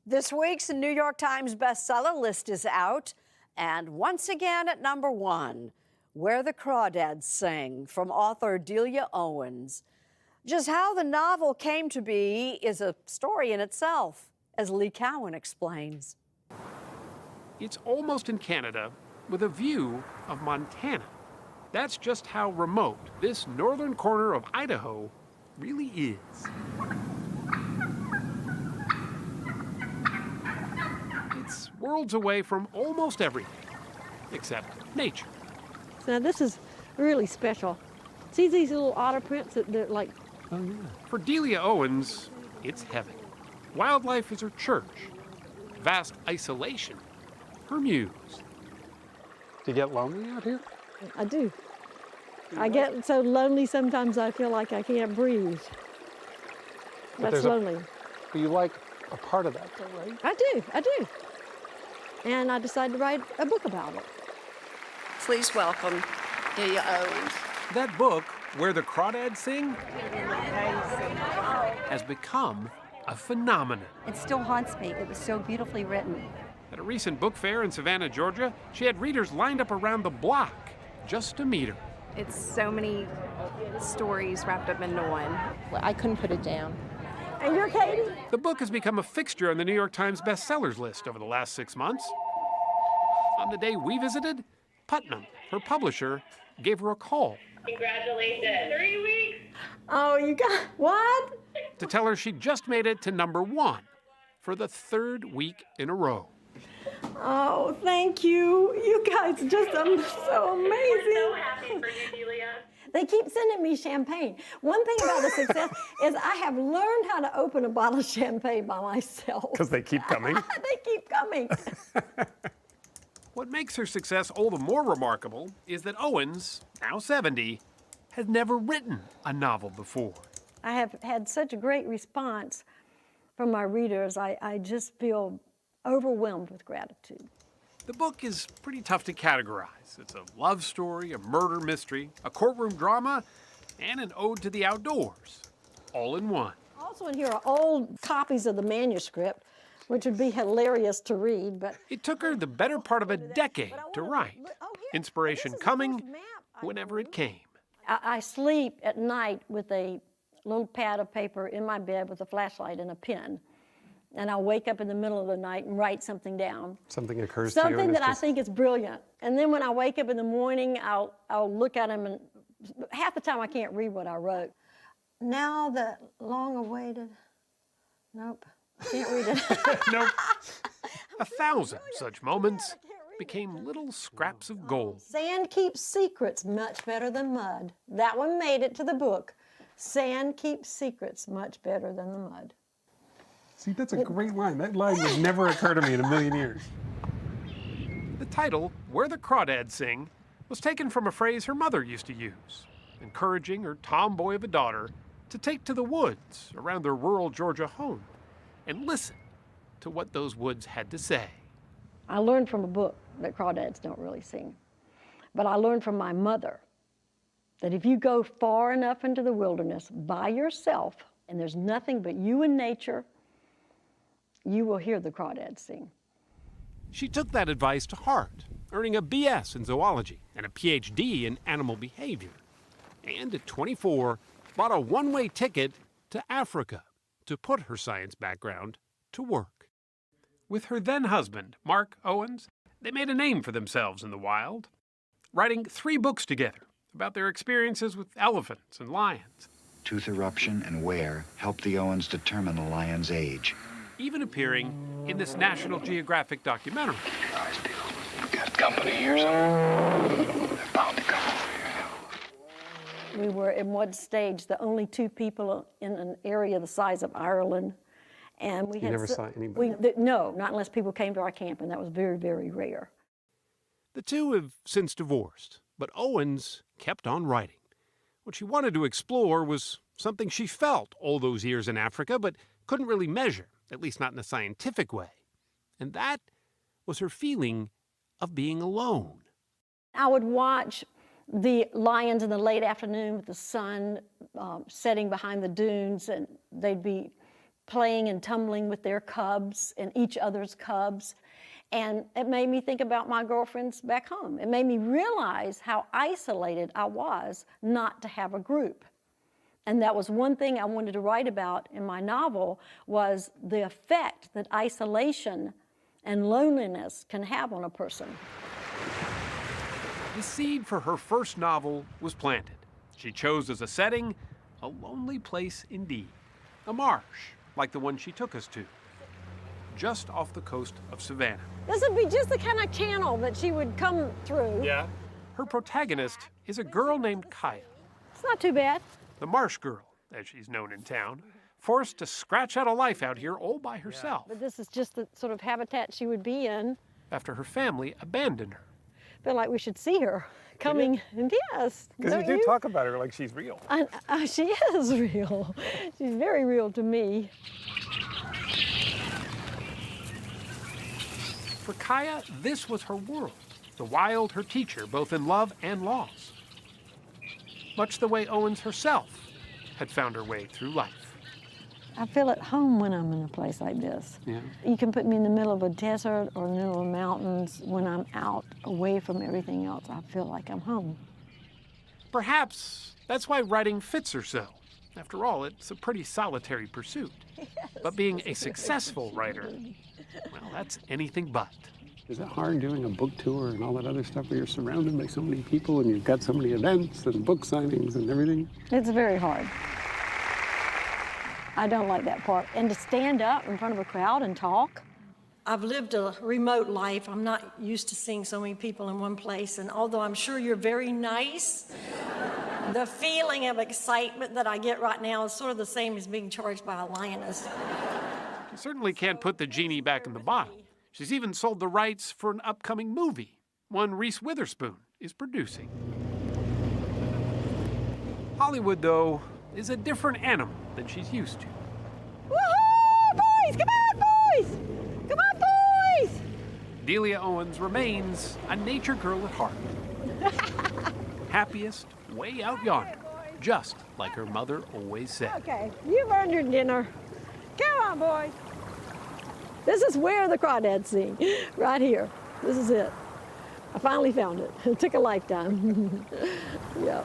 This week's New York Times bestseller list is out, and once again at #1, Where the Crawdads Sing, from author Delia Owens. Just how the novel came to be is a story in itself, as Lee Cowan explains. It's almost in Canada with a view of Montana. That's just how remote this northern corner of Idaho really is. It's worlds away from almost everything, except nature. Now this is really special. See these little otter prints that they're like... Oh, yeah. For Delia Owens, it's heaven. Wildlife is her church. Vast isolation, her muse. Do you get lonely out here? I do. I get so lonely sometimes I feel like I can't breathe. That's lonely. But you like a part of that though, right? I do. And I decided to write a book about it. Please welcome Delia Owens. That book, Where the Crawdads Sing, has become a phenomenon. It still haunts me. It was so beautifully written. At a recent book fair in Savannah, Georgia, she had readers lined up around the block just to meet her. It's so many stories wrapped up into one. I couldn't put it down. And you're Katie? The book has become a fixture on the New York Times bestsellers list over the last 6 months. On the day we visited, Putnam, her publisher, gave her a call. Congratulations. 3 weeks. Oh, you got what? To tell her she just made it to #1 for the 3rd week in a row. Oh, thank you. You guys just so amazing. We're so happy for you, Delia. They keep sending me champagne. One thing about the success is I have learned how to open a bottle of champagne by myself. Because they keep coming. They keep coming. What makes her success all the more remarkable is that Owens, now 70, has never written a novel before. I have had such a great response from my readers. I just feel overwhelmed with gratitude. The book is pretty tough to categorize. It's a love story, a murder mystery, a courtroom drama, and an ode to the outdoors, all in one. Also in here are old copies of the manuscript, which would be hilarious to read, but... It took her the better part of a decade to write. Inspiration coming whenever it came. I sleep at night with a little pad of paper in my bed with a flashlight and a pen. And I'll wake up in the middle of the night and write something down. Something occurs to you. Something that I think is brilliant. And then when I wake up in the morning, I'll look at them, and half the time I can't read what I wrote. Now the long-awaited, nope, I can't read it. Nope. 1,000 such moments became little scraps of gold. Sand keeps secrets much better than mud. That one made it to the book. Sand keeps secrets much better than the mud. See, that's a great line. That line would never occur to me in a million years. The title, Where the Crawdads Sing, was taken from a phrase her mother used to use, encouraging her tomboy of a daughter to take to the woods around their rural Georgia home and listen to what those woods had to say. I learned from a book that crawdads don't really sing. But I learned from my mother that if you go far enough into the wilderness by yourself, and there's nothing but you and nature, you will hear the crawdads sing. She took that advice to heart, earning a BS in zoology and a PhD in animal behavior. And at 24, bought a one-way ticket to Africa to put her science background to work. With her then-husband, Mark Owens, they made a name for themselves in the wild, writing 3 books together about their experiences with elephants and lions. Tooth eruption and wear helped the Owens determine the lion's age. Even appearing in this National Geographic documentary. Guys, we got company here, They're bound to come over here. We were in one stage the only 2 people in an area the size of Ireland. And we You never saw anybody? No, not unless people came to our camp, and that was very, very rare. The two have since divorced, but Owens kept on writing. What she wanted to explore was something she felt all those years in Africa, but couldn't really measure, at least not in a scientific way. And that was her feeling of being alone. I would watch the lions in the late afternoon with the sun setting behind the dunes, and they'd be playing and tumbling with their cubs and each other's cubs. And it made me think about my girlfriends back home. It made me realize how isolated I was not to have a group. And that was one thing I wanted to write about in my novel, was the effect that isolation and loneliness can have on a person. The seed for her first novel was planted. She chose as a setting a lonely place indeed, a marsh like the one she took us to, just off the coast of Savannah. This would be just the kind of channel that she would come through. Yeah. Her protagonist is a girl named Kaya, It's not too bad. the marsh girl, as she's known in town, forced to scratch out a life out here all by herself But this is just the sort of habitat she would be in. after her family abandoned her. Feel like we should see her coming. And yes. Because you don't do talk about her like she's real. She is real. She's very real to me. For Kaya, this was her world, the wild her teacher, both in love and loss. Much the way Owens herself had found her way through life. I feel at home when I'm in a place like this. Yeah. You can put me in the middle of a desert or in the middle of mountains. When I'm out away from everything else, I feel like I'm home. Perhaps that's why writing fits her so. After all, it's a pretty solitary pursuit. But being a successful writer, well, that's anything but. Is it hard doing a book tour and all that other stuff where you're surrounded by so many people and you've got so many events and book signings and everything? It's very hard. I don't like that part. And to stand up in front of a crowd and talk. I've lived a remote life. I'm not used to seeing so many people in one place. And although I'm sure you're very nice, the feeling of excitement that I get right now is sort of the same as being charged by a lioness. She certainly can't put the genie back in the bottle. She's even sold the rights for an upcoming movie, one Reese Witherspoon is producing. Hollywood, though, is a different animal than she's used to. Woohoo, boys! Come on, boys! Come on, boys! Delia Owens remains a nature girl at heart. Happiest way out yonder, just like her mother always said. Okay, you've earned your dinner. Come on, boys. This is where the crawdads sing, right here. This is it. I finally found it. It took a lifetime. Yeah.